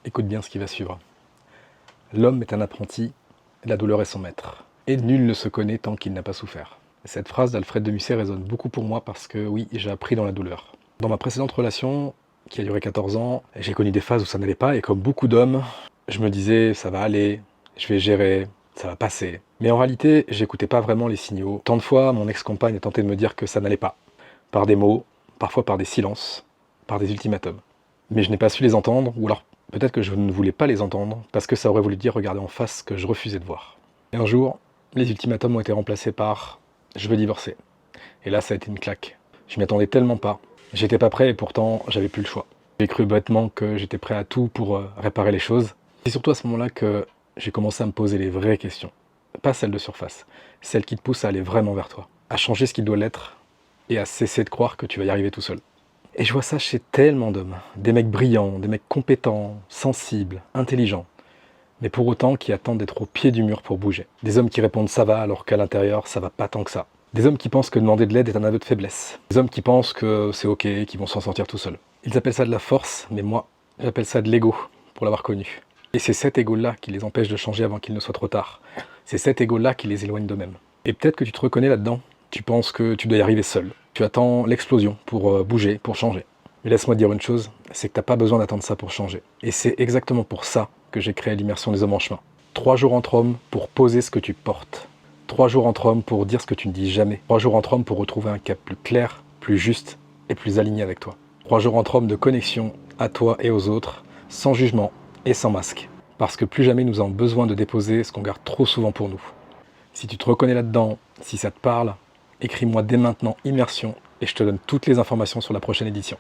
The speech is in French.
Écoute bien ce qui va suivre. L'homme est un apprenti, la douleur est son maître. Et nul ne se connaît tant qu'il n'a pas souffert. Cette phrase d'Alfred de Musset résonne beaucoup pour moi parce que oui, j'ai appris dans la douleur. Dans ma précédente relation, qui a duré 14 ans, j'ai connu des phases où ça n'allait pas et comme beaucoup d'hommes, je me disais ça va aller, je vais gérer, ça va passer. Mais en réalité, j'écoutais pas vraiment les signaux. Tant de fois, mon ex-compagne a tenté de me dire que ça n'allait pas. Par des mots, parfois par des silences, par des ultimatums. Mais je n'ai pas su les entendre, ou alors peut-être que je ne voulais pas les entendre, parce que ça aurait voulu dire regarder en face ce que je refusais de voir. Et un jour, les ultimatums ont été remplacés par « je veux divorcer ». Et là, ça a été une claque. Je m'y attendais tellement pas. J'étais pas prêt et pourtant, j'avais plus le choix. J'ai cru bêtement que j'étais prêt à tout pour réparer les choses. C'est surtout à ce moment-là que j'ai commencé à me poser les vraies questions. Pas celles de surface, celles qui te poussent à aller vraiment vers toi, à changer ce qui doit l'être et à cesser de croire que tu vas y arriver tout seul. Et je vois ça chez tellement d'hommes, des mecs brillants, des mecs compétents, sensibles, intelligents, mais pour autant qui attendent d'être au pied du mur pour bouger. Des hommes qui répondent ça va alors qu'à l'intérieur ça va pas tant que ça. Des hommes qui pensent que demander de l'aide est un aveu de faiblesse. Des hommes qui pensent que c'est ok, qu'ils vont s'en sortir tout seuls. Ils appellent ça de la force, mais moi, j'appelle ça de l'ego, pour l'avoir connu. Et c'est cet ego-là qui les empêche de changer avant qu'il ne soit trop tard. C'est cet ego-là qui les éloigne d'eux-mêmes. Et peut-être que tu te reconnais là-dedans. Tu penses que tu dois y arriver seul. Tu attends l'explosion pour bouger, pour changer. Mais laisse-moi te dire une chose, c'est que t'as pas besoin d'attendre ça pour changer. Et c'est exactement pour ça que j'ai créé l'immersion des hommes en chemin. 3 jours entre hommes pour poser ce que tu portes. 3 jours entre hommes pour dire ce que tu ne dis jamais. 3 jours entre hommes pour retrouver un cap plus clair, plus juste et plus aligné avec toi. 3 jours entre hommes de connexion à toi et aux autres, sans jugement et sans masque. Parce que plus jamais nous avons besoin de déposer ce qu'on garde trop souvent pour nous. Si tu te reconnais là-dedans, si ça te parle, écris-moi dès maintenant immersion et je te donne toutes les informations sur la prochaine édition.